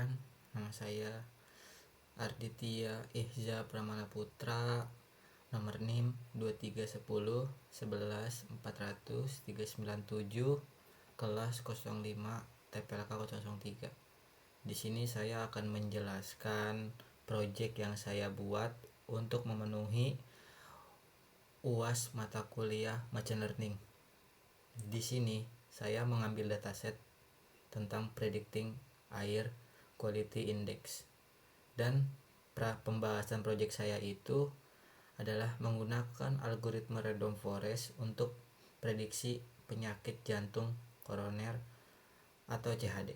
Perkenalkan, nama saya Arditya Ihza Pramana Putra, nomor NIM 2310111400 kelas 05 TPLK 003. Di sini saya akan menjelaskan proyek yang saya buat untuk memenuhi UAS mata kuliah Machine Learning. Di sini saya mengambil dataset tentang predicting air quality index, dan pembahasan proyek saya itu adalah menggunakan algoritma random forest untuk prediksi penyakit jantung koroner atau CHD.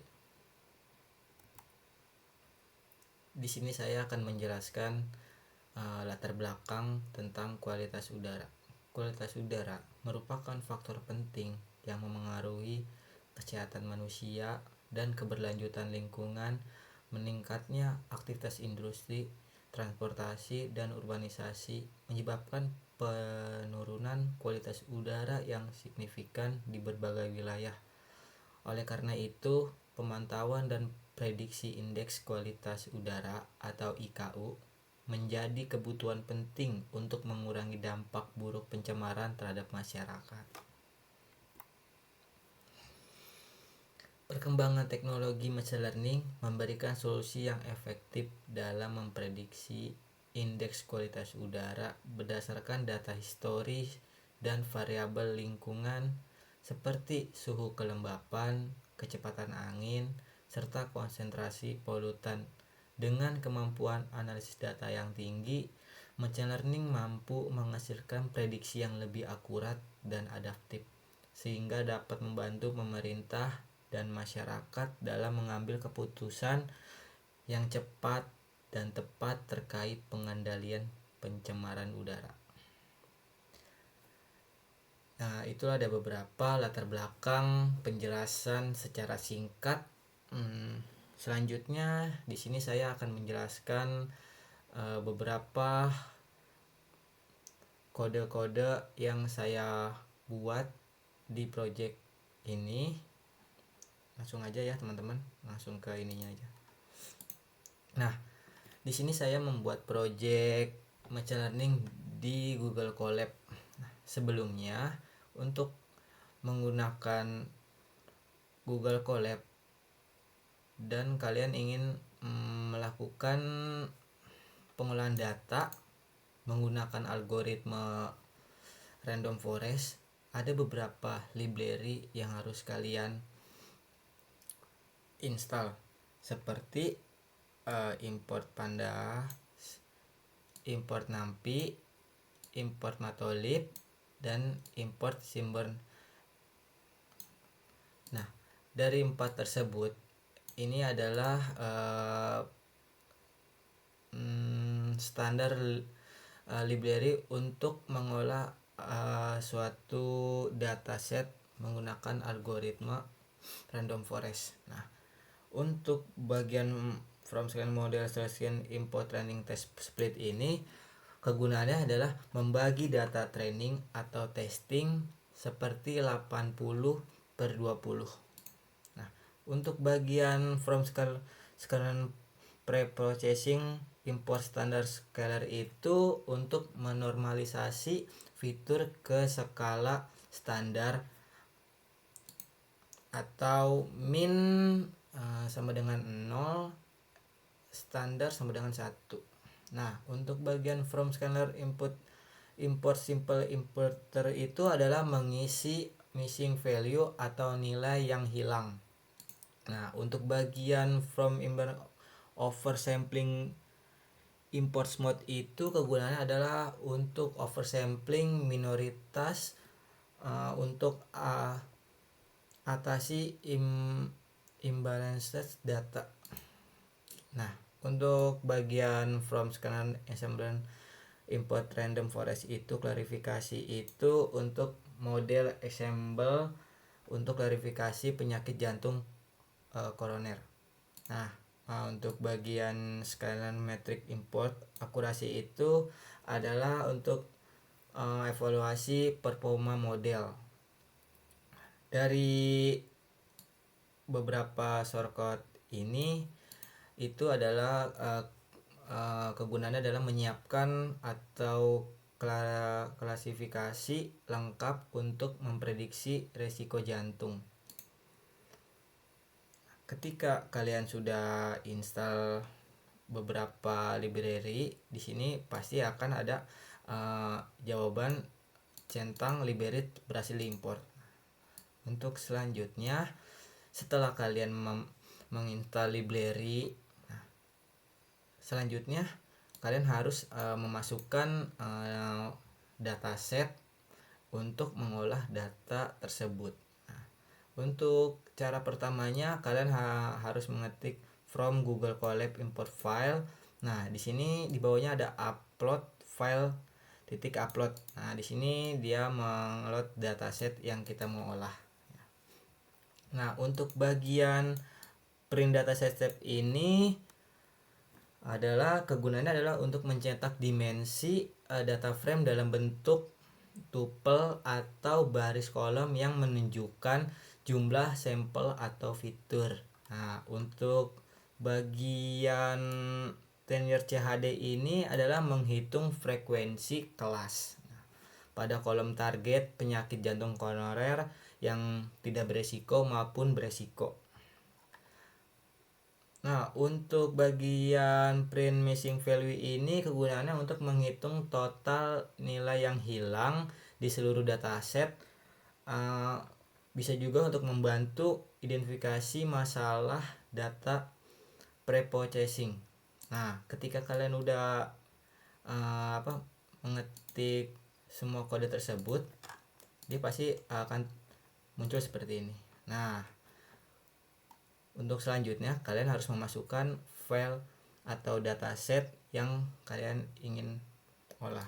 Di sini saya akan menjelaskan latar belakang tentang kualitas udara. Kualitas udara merupakan faktor penting yang memengaruhi kesehatan manusia dan keberlanjutan lingkungan. Meningkatnya aktivitas industri, transportasi, dan urbanisasi menyebabkan penurunan kualitas udara yang signifikan di berbagai wilayah. Oleh karena itu, pemantauan dan prediksi indeks kualitas udara atau IKU menjadi kebutuhan penting untuk mengurangi dampak buruk pencemaran terhadap masyarakat. Perkembangan teknologi machine learning memberikan solusi yang efektif dalam memprediksi indeks kualitas udara berdasarkan data historis dan variabel lingkungan seperti suhu kelembapan, kecepatan angin, serta konsentrasi polutan. Dengan kemampuan analisis data yang tinggi, machine learning mampu menghasilkan prediksi yang lebih akurat dan adaptif, sehingga dapat membantu pemerintah dan masyarakat dalam mengambil keputusan yang cepat dan tepat terkait pengendalian pencemaran udara. Nah, itulah ada beberapa latar belakang penjelasan secara singkat. Selanjutnya di sini saya akan menjelaskan beberapa kode-kode yang saya buat di project ini. Langsung aja ya teman-teman, langsung ke ininya aja. Nah, di sini saya membuat project machine learning di Google Colab. Nah, sebelumnya untuk menggunakan Google Colab dan kalian ingin melakukan pengolahan data menggunakan algoritma random forest, ada beberapa library yang harus kalian install, seperti import pandas, import numpy, import matplotlib, dan import Seaborn. Nah, dari 4 tersebut ini adalah standar library untuk mengolah suatu dataset menggunakan algoritma random forest. Nah, untuk bagian from scale model selection import training test split ini kegunaannya adalah membagi data training atau testing seperti 80/20. Nah, untuk bagian from scale pre-processing import standar scalar itu untuk menormalisasi fitur ke skala standar atau min sama dengan 0, standar sama dengan 1. Nah, untuk bagian from scalar import simple importer itu adalah mengisi missing value atau nilai yang hilang. Nah, untuk bagian from oversampling import mode itu kegunaannya adalah untuk oversampling minoritas untuk atasi imbalance data. Nah, untuk bagian from scalar ensemble import random forest itu klarifikasi itu untuk model ensemble untuk klarifikasi penyakit jantung koroner. Nah, untuk bagian scalar metric import akurasi itu adalah untuk evaluasi performa model. Dari beberapa shortcut ini itu adalah kegunaannya adalah menyiapkan atau klasifikasi lengkap untuk memprediksi resiko jantung. Ketika kalian sudah install beberapa library, di sini pasti akan ada jawaban centang library berhasil diimport. Untuk selanjutnya, setelah kalian menginstal library, selanjutnya kalian harus memasukkan dataset untuk mengolah data tersebut. Untuk cara pertamanya kalian harus mengetik from Google Colab import file. Nah, di sini di bawahnya ada upload file titik upload. Nah, di sini dia mengupload dataset yang kita mau olah. Nah, untuk bagian print dataset step ini adalah kegunaannya adalah untuk mencetak dimensi data frame dalam bentuk tuple atau baris kolom yang menunjukkan jumlah sampel atau fitur. Nah, untuk bagian tenure CHD ini adalah menghitung frekuensi kelas. Nah, pada kolom target penyakit jantung koroner yang tidak beresiko maupun beresiko. Nah, untuk bagian print missing value ini kegunaannya untuk menghitung total nilai yang hilang di seluruh dataset. Bisa juga untuk membantu identifikasi masalah data pre-processing. Nah, ketika kalian udah mengetik semua kode tersebut, dia pasti akan muncul seperti ini. Nah, untuk selanjutnya kalian harus memasukkan file atau dataset yang kalian ingin olah.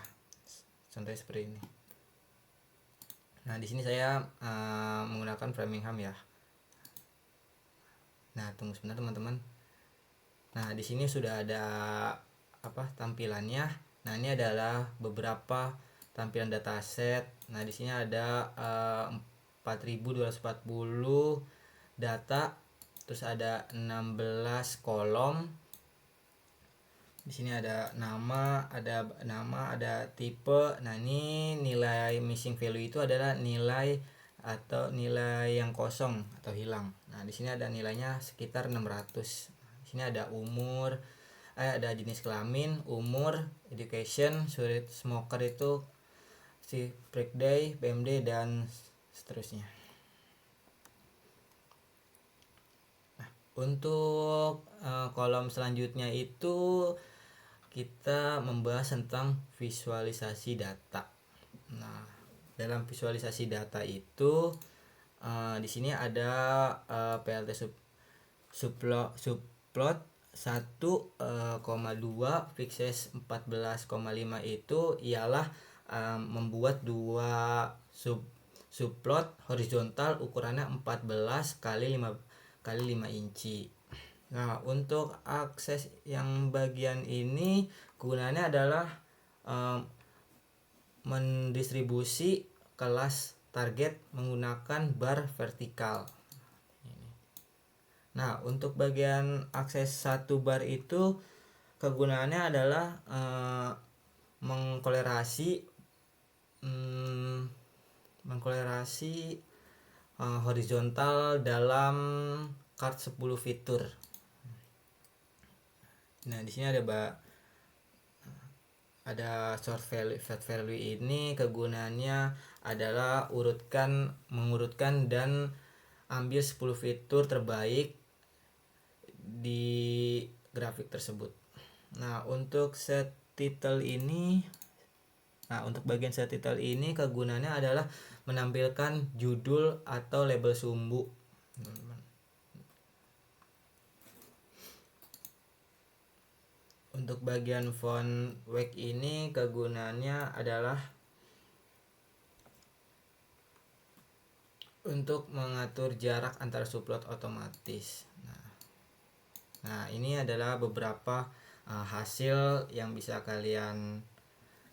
Contohnya seperti ini. Nah, di sini saya menggunakan Framingham ya. Nah, tunggu sebentar teman-teman. Nah, di sini sudah ada tampilannya. Nah, ini adalah beberapa tampilan dataset. Nah, di sini ada 4240 data, terus ada 16 kolom. Di sini ada nama, ada tipe. Nah, ini nilai missing value itu adalah nilai atau nilai yang kosong atau hilang. Nah, di sini ada nilainya sekitar 600. Di sini ada umur, ada jenis kelamin, umur, education, sulit smoker itu si birthday, BMD dan seterusnya. Nah, untuk kolom selanjutnya itu kita membahas tentang visualisasi data. Nah, dalam visualisasi data itu di sini ada PLT subplot 1,2 fixes 14,5 itu ialah membuat dua subplot horizontal ukurannya 14 kali 5 inci. Nah, untuk akses yang bagian ini gunanya adalah mendistribusi kelas target menggunakan bar vertikal. Nah, untuk bagian akses satu bar itu kegunaannya adalah mengkolerasi horizontal dalam card 10 fitur. Nah, di sini ada short value, fat value ini kegunaannya adalah mengurutkan dan ambil 10 fitur terbaik di grafik tersebut. Nah, untuk set title ini untuk bagian set title ini kegunaannya adalah menampilkan judul atau label sumbu. Untuk bagian font wake ini kegunaannya adalah untuk mengatur jarak antar subplot otomatis. Nah, ini adalah beberapa hasil yang bisa kalian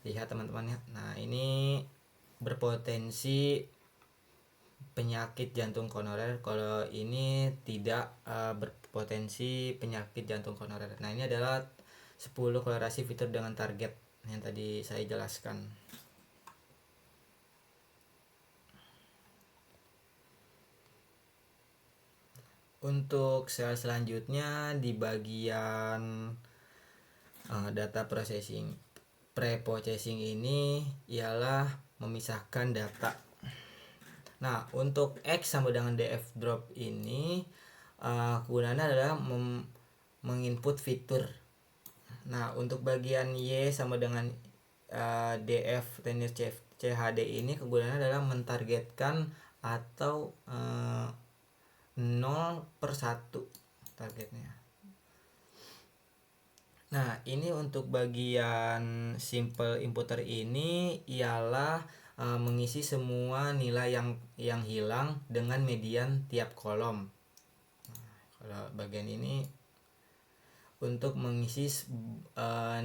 lihat teman-teman ya. Nah, ini berpotensi penyakit jantung koroner kalau ini tidak potensi penyakit jantung koroner. Nah, ini adalah 10 kolerasi fitur dengan target yang tadi saya jelaskan. Untuk sel selanjutnya di bagian data processing. Pre-processing ini ialah memisahkan data. Nah, untuk X sama dengan DF drop ini kegunaannya adalah menginput fitur. Nah, untuk bagian Y sama dengan DF linear CHD ini kegunaannya adalah mentargetkan atau 0/1 targetnya. Nah, ini untuk bagian simple inputter ini ialah mengisi semua nilai yang hilang dengan median tiap kolom. Nah, kalau bagian ini untuk mengisi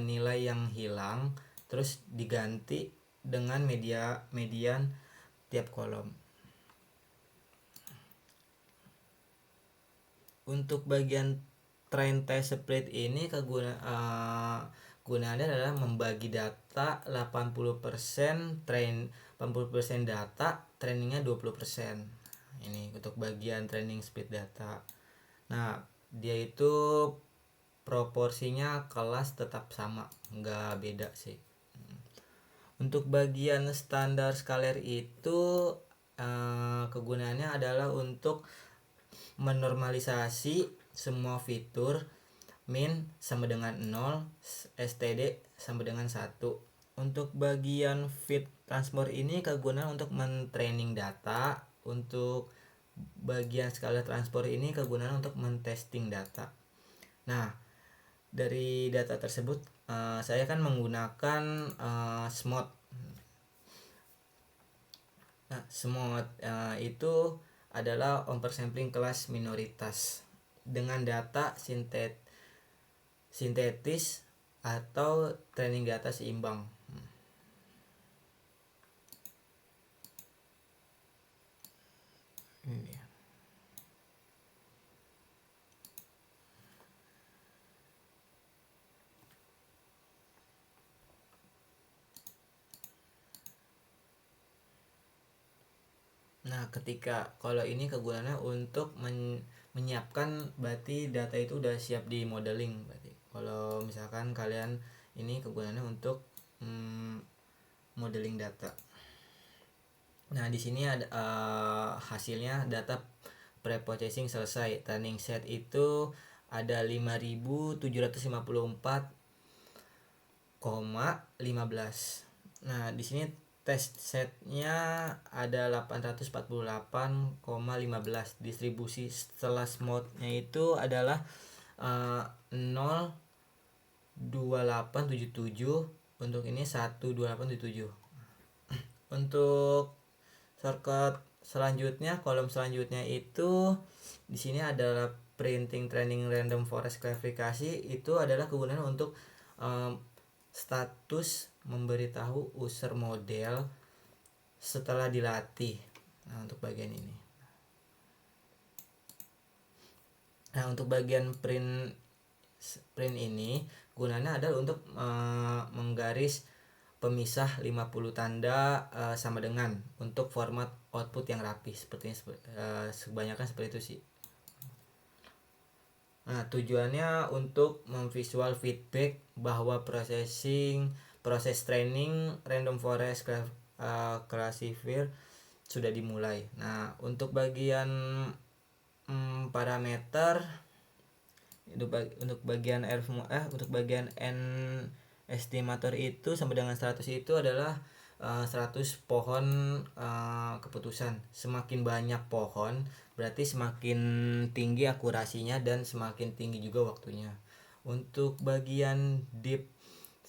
nilai yang hilang terus diganti dengan median tiap kolom. Untuk bagian train test split ini gunaannya adalah membagi data 80% 80% data, trainingnya 20%. Ini untuk bagian training split data. Nah, dia itu proporsinya kelas tetap sama, nggak beda sih. Untuk bagian standar scalar itu kegunaannya adalah untuk menormalisasi semua fitur min sama dengan 0, std sama dengan 1. Untuk bagian fit transform ini kegunaan untuk mentraining data. Untuk bagian skala transport ini kegunaan untuk mentesting data. Nah, dari data tersebut saya kan menggunakan SMOD. Nah, SMOD itu adalah oversampling kelas minoritas dengan data sintetis atau training data seimbang. Ini. Nah, ketika kalau ini kegunaannya untuk menyiapkan berarti data itu udah siap di modeling berarti. Kalau misalkan kalian ini kegunaannya untuk modeling data. Nah, di sini ada hasilnya data pre-processing selesai. Training set itu ada 5.754,15. Nah, di sini test setnya ada 848,15. Distribusi setelah mode-nya itu adalah 02877. Untuk ini 12877. Untuk shortcut selanjutnya, kolom selanjutnya itu di sini adalah printing training random forest klasifikasi. Itu adalah kegunaan untuk status memberitahu user model setelah dilatih. Nah, untuk bagian ini. Nah, untuk bagian print ini gunanya adalah untuk menggaris pemisah 50 tanda sama dengan untuk format output yang rapi seperti kebanyakan seperti itu sih. Nah, tujuannya untuk memvisual feedback bahwa proses training random forest classifier sudah dimulai. Nah, untuk bagian parameter untuk bagian untuk bagian n estimator itu sama dengan 100 itu adalah 100 pohon keputusan. Semakin banyak pohon berarti semakin tinggi akurasinya dan semakin tinggi juga waktunya. Untuk bagian deep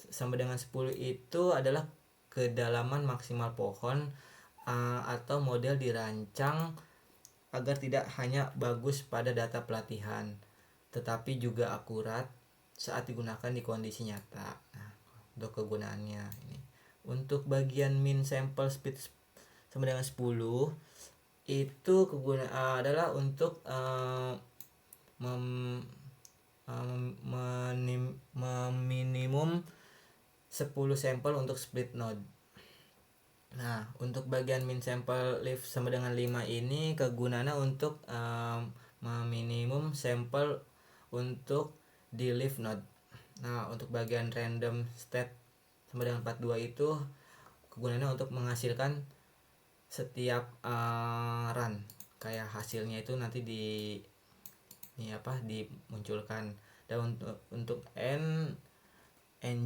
sama dengan 10 itu adalah kedalaman maksimal pohon atau model dirancang agar tidak hanya bagus pada data pelatihan tetapi juga akurat saat digunakan di kondisi nyata. Nah, untuk kegunaannya ini. Untuk bagian min sample speed sama dengan 10 itu adalah untuk meminimum 10 sampel untuk split node. Nah, untuk bagian min sampel leaf sama dengan 5 ini kegunaannya untuk meminimum sampel untuk di leaf node. Nah, untuk bagian random state sama dengan 42 itu kegunaannya untuk menghasilkan setiap run, kayak hasilnya itu nanti dimunculkan. Dan untuk n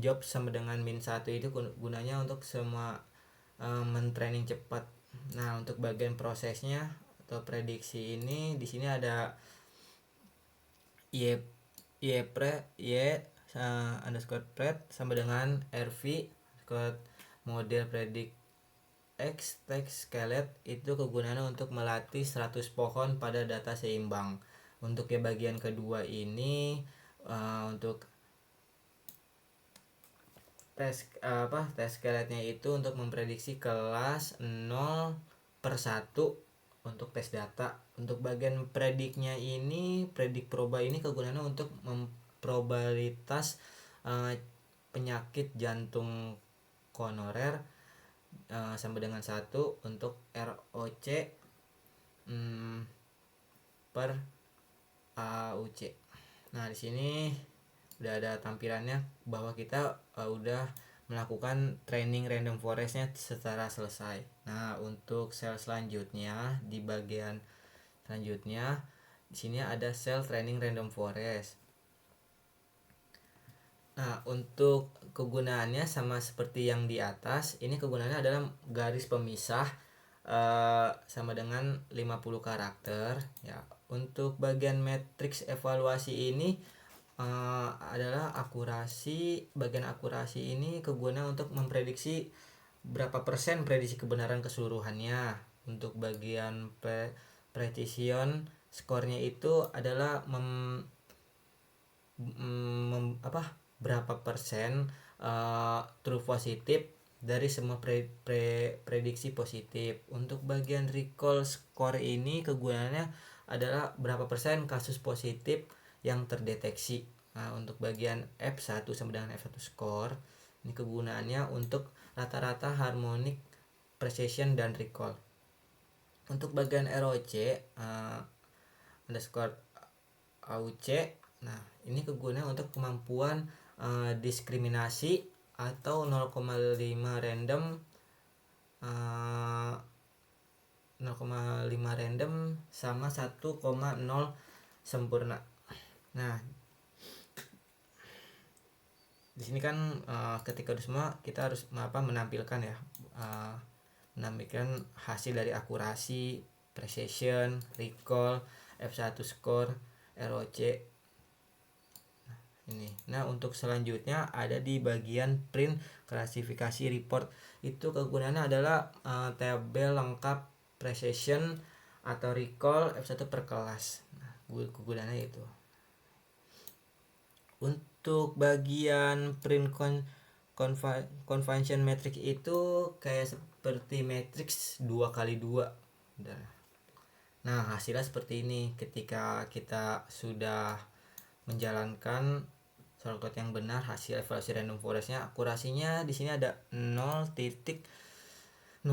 job sama dengan min 1 itu gunanya untuk semua mentraining cepat. Nah, untuk bagian prosesnya atau prediksi ini di sini ada underscore pred sama dengan rv model predict x text skelet. Itu kegunaannya untuk melatih 100 pohon pada data seimbang. Untuk bagian kedua ini untuk tes skeletnya itu untuk memprediksi kelas 0/1 untuk tes data. Untuk bagian prediknya ini, predik proba ini kegunaannya untuk memprobabilitas penyakit jantung koroner sama dengan 1 untuk ROC per AUC. Nah, di sini udah ada tampilannya bahwa kita udah melakukan training random forestnya secara selesai. Nah, untuk sel selanjutnya di bagian selanjutnya di sini ada sel training random forest. Nah, untuk kegunaannya sama seperti yang di atas, ini kegunaannya adalah garis pemisah sama dengan 50 karakter ya. Untuk bagian matriks evaluasi ini adalah akurasi. Bagian akurasi ini kegunaan untuk memprediksi berapa persen prediksi kebenaran keseluruhannya. Untuk bagian precision skornya itu adalah berapa persen true positif dari semua prediksi positif. Untuk bagian recall score ini kegunaannya adalah berapa persen kasus positif yang terdeteksi. Nah, untuk bagian F1 sama dengan F1 score ini kegunaannya untuk rata-rata harmonic precision dan recall. Untuk bagian ROC underscore AUC, nah ini kegunaannya untuk kemampuan diskriminasi atau 0,5 random 0,5 random sama 1,0 sempurna. Nah, di sini kan ketika udah semua kita harus menampilkan ya menampilkan hasil dari akurasi, precision, recall, F1 score, ROC. Ini. Nah, untuk selanjutnya ada di bagian print klasifikasi report. Itu kegunaannya adalah tabel lengkap precision atau recall F1 per kelas. Nah, kegunaannya itu. Untuk bagian print convention matrix itu kayak seperti matrix 2x2. Nah, hasilnya seperti ini. Ketika kita sudah menjalankan shortcut yang benar, hasil evaluasi random forestnya akurasinya di sini ada 0,7465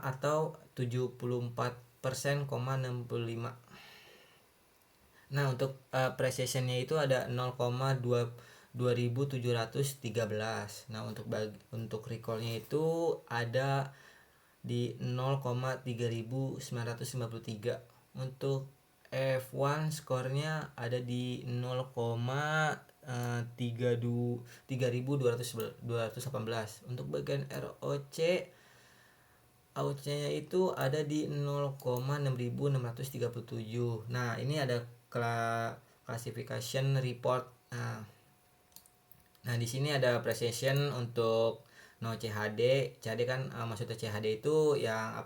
atau 74%,65. Nah, untuk precisionnya itu ada 0,2713. Nah, untuk recallnya itu ada di 0,3953. Untuk F1 skornya ada di 0,3218. Untuk bagian ROC nya itu ada di 0,6637. Nah, ini ada classification report. Nah, di sini ada precision untuk no CHD. CHD kan maksudnya CHD itu yang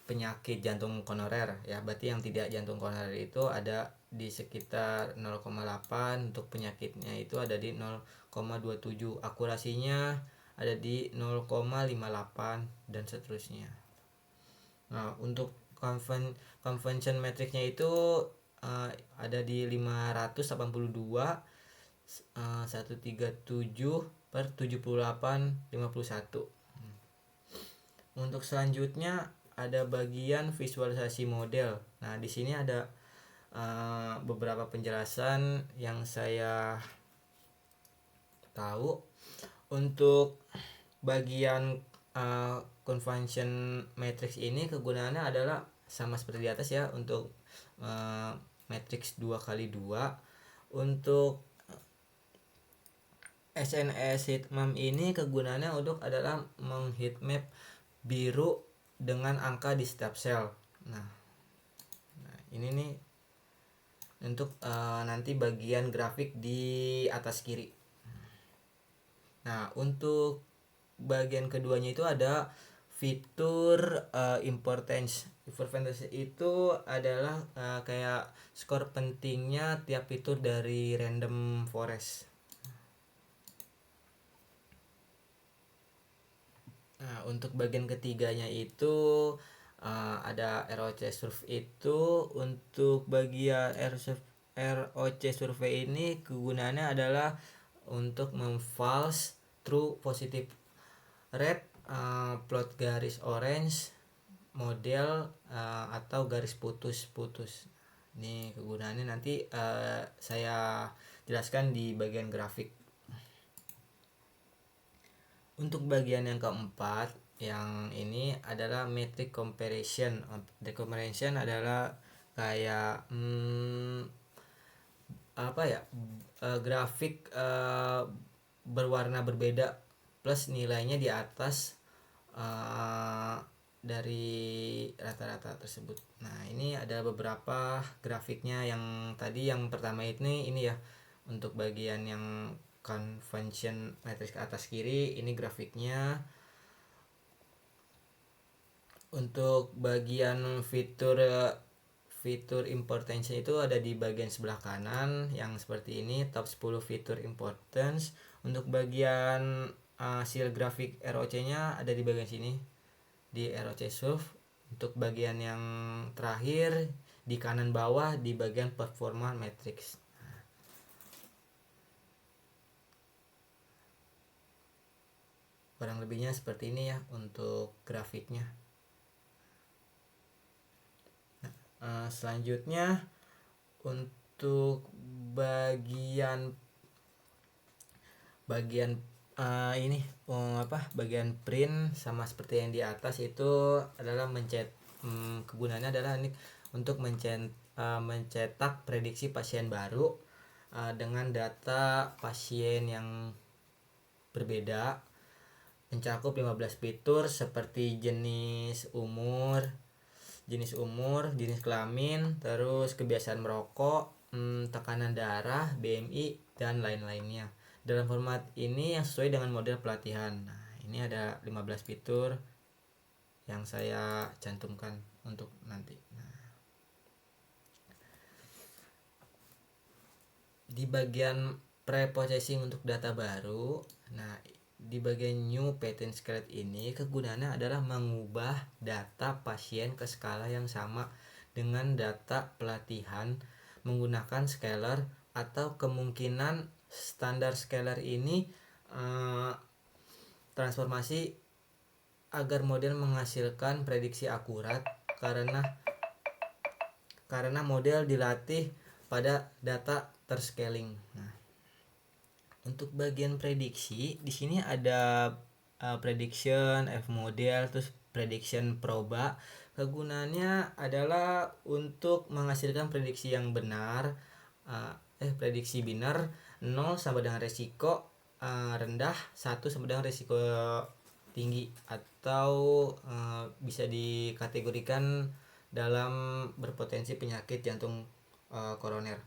penyakit jantung koroner ya. Berarti yang tidak jantung koroner itu ada di sekitar 0,8. Untuk penyakitnya itu ada di 0,27. Akurasinya ada di 0,58 dan seterusnya. Nah, untuk convention matrixnya itu ada di 582 137/78/51. Untuk selanjutnya ada bagian visualisasi model. Nah, di sini ada beberapa penjelasan yang saya tahu. Untuk bagian convention matrix ini kegunaannya adalah sama seperti di atas ya, untuk matrix 2x2. Untuk SNS heatmap ini kegunaannya untuk adalah mengheatmap biru dengan angka di setiap sel. Nah ini nih untuk nanti bagian grafik di atas kiri. Nah, untuk bagian keduanya itu ada fitur importance. Importance itu adalah kayak skor pentingnya tiap fitur dari random forest. Nah, untuk bagian ketiganya itu ada ROC survey. Itu untuk bagian ROC survey ini kegunaannya adalah untuk memfalse true positive red, plot garis orange, model atau garis putus-putus. Ini kegunaannya nanti saya jelaskan di bagian grafik. Untuk bagian yang keempat, yang ini adalah metric comparison. Metric comparison adalah kayak grafik berwarna berbeda plus nilainya di atas dari rata-rata tersebut. Nah, ini ada beberapa grafiknya. Yang tadi yang pertama ini ya, untuk bagian yang convention matrix ke atas kiri, ini grafiknya. Untuk bagian fitur importance itu ada di bagian sebelah kanan yang seperti ini, top 10 fitur importance. Untuk bagian hasil grafik ROC-nya ada di bagian sini di ROC Surf. Untuk bagian yang terakhir di kanan bawah di bagian performa matrix. Kurang lebihnya seperti ini ya untuk grafiknya. Selanjutnya untuk bagian bagian print sama seperti yang di atas itu adalah kegunaannya adalah ini untuk mencetak prediksi pasien baru dengan data pasien yang berbeda, mencakup 15 fitur seperti jenis umur, jenis kelamin, terus kebiasaan merokok, tekanan darah, BMI, dan lain-lainnya. Dalam format ini yang sesuai dengan model pelatihan. Nah, ini ada 15 fitur yang saya cantumkan untuk nanti. Nah, di bagian pre-processing untuk data baru, nah di bagian new pattern scalet ini kegunaannya adalah mengubah data pasien ke skala yang sama dengan data pelatihan menggunakan scaler, atau kemungkinan standar scaler ini transformasi agar model menghasilkan prediksi akurat karena model dilatih pada data terscaling. Nah, untuk bagian prediksi di sini ada prediction, F model, terus prediction proba. Kegunaannya adalah untuk menghasilkan prediksi yang benar, prediksi binar 0 sama dengan resiko rendah, 1 sama dengan resiko tinggi, atau bisa dikategorikan dalam berpotensi penyakit jantung koroner.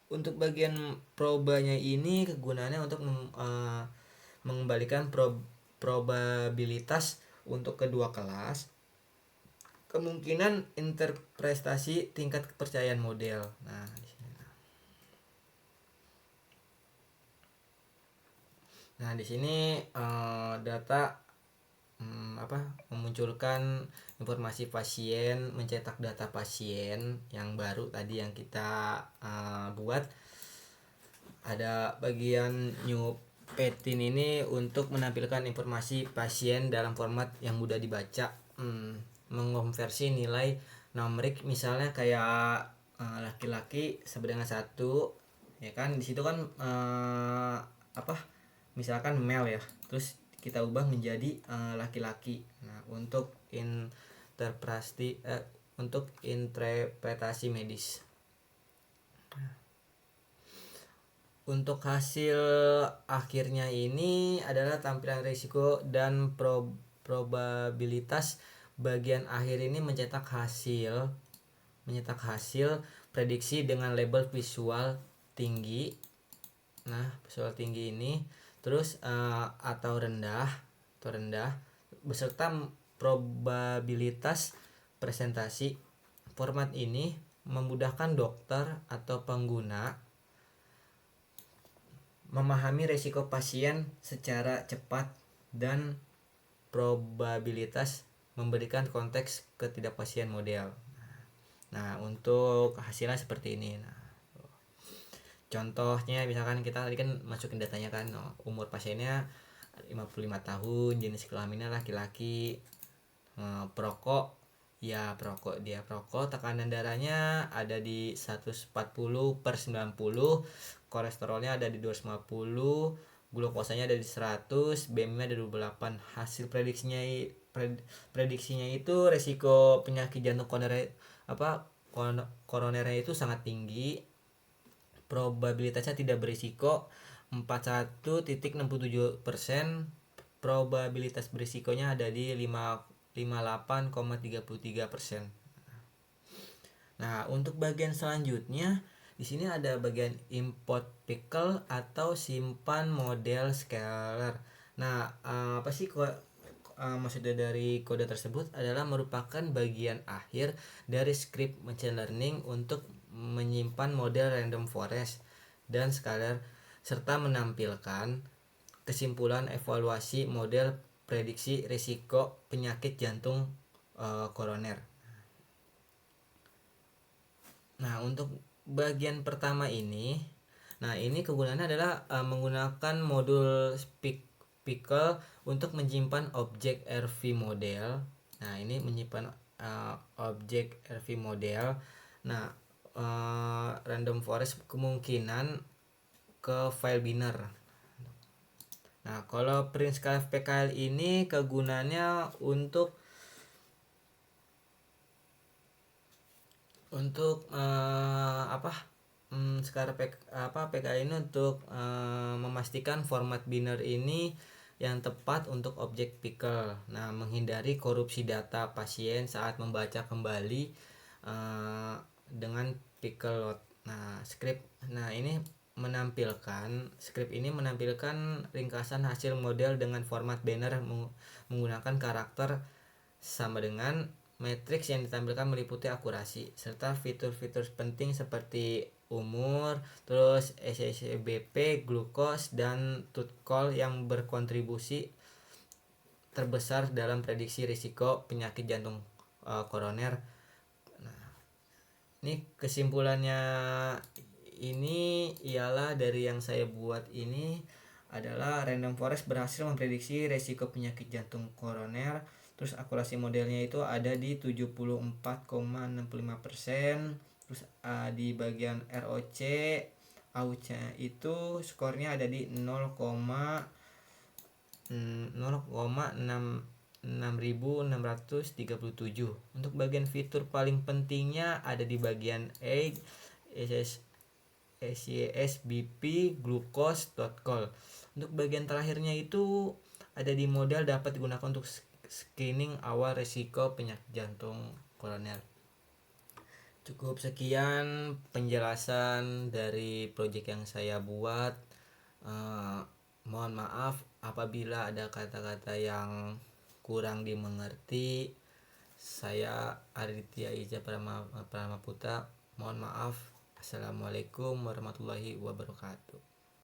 Untuk bagian probanya ini kegunaannya untuk mengembalikan probabilitas untuk kedua kelas, kemungkinan interpretasi tingkat kepercayaan model. Nah, di sini data memunculkan informasi pasien, mencetak data pasien yang baru tadi yang kita buat. Ada bagian new petin ini untuk menampilkan informasi pasien dalam format yang mudah dibaca, mengonversi nilai numerik, misalnya kayak laki-laki sama dengan 1, ya kan di situ kan misalkan male ya, terus kita ubah menjadi laki-laki. Nah, untuk interpretasi medis. Untuk hasil akhirnya ini adalah tampilan risiko dan probabilitas. Bagian akhir ini mencetak prediksi dengan label visual tinggi. Nah, visual tinggi ini terus atau rendah beserta probabilitas presentasi. Format ini memudahkan dokter atau pengguna memahami risiko pasien secara cepat dan probabilitas memberikan konteks ketidakpastian model. Nah, untuk hasilnya seperti ini. Nah, contohnya misalkan kita tadi kan masukin datanya kan, umur pasiennya 55 tahun, jenis kelaminnya laki-laki, perokok, tekanan darahnya ada di 140/90, kolesterolnya ada di 250, glukosanya ada di 100, BMI ada 28. Hasil prediksinya itu resiko penyakit jantung koronernya itu sangat tinggi. Probabilitasnya tidak berisiko 41.67%. Probabilitas berisikonya ada di 58,33%. Nah, untuk bagian selanjutnya di sini ada bagian import pickle atau simpan model scalar. Nah, apa sih maksudnya dari kode tersebut adalah merupakan bagian akhir dari script machine learning untuk menyimpan model random forest dan scalar serta menampilkan kesimpulan evaluasi model prediksi risiko penyakit jantung koroner. Nah, untuk bagian pertama ini, ini kegunaannya adalah menggunakan modul pickle untuk menyimpan objek RV model. Nah, ini menyimpan objek RV model. Nah, random forest kemungkinan ke file binary. Nah, kalau Prince-Scalef PKL ini kegunaannya untuk PKL ini untuk memastikan format binary ini yang tepat untuk objek pickle. Nah, menghindari korupsi data pasien saat membaca kembali dengan pickle load. Nah, script ini menampilkan ringkasan hasil model dengan format binary menggunakan karakter sama dengan matriks yang ditampilkan meliputi akurasi serta fitur-fitur penting seperti umur, terus SSBP, glukos, dan TUTCOL yang berkontribusi terbesar dalam prediksi risiko penyakit jantung koroner. Nah, ini kesimpulannya ini ialah dari yang saya buat ini adalah random forest berhasil memprediksi risiko penyakit jantung koroner. Terus akurasi modelnya itu ada di 74,65%. Terus di bagian ROC AUC itu skornya ada di 0,6637. Untuk bagian fitur paling pentingnya ada di bagian A, SYSBP, glucose.col. Untuk bagian terakhirnya itu ada di model dapat digunakan untuk screening awal risiko penyakit jantung koroner. Cukup sekian penjelasan dari project yang saya buat. Mohon maaf apabila ada kata-kata yang kurang dimengerti. Saya Aditya Ija Pramaputra. Mohon maaf. Assalamualaikum warahmatullahi wabarakatuh.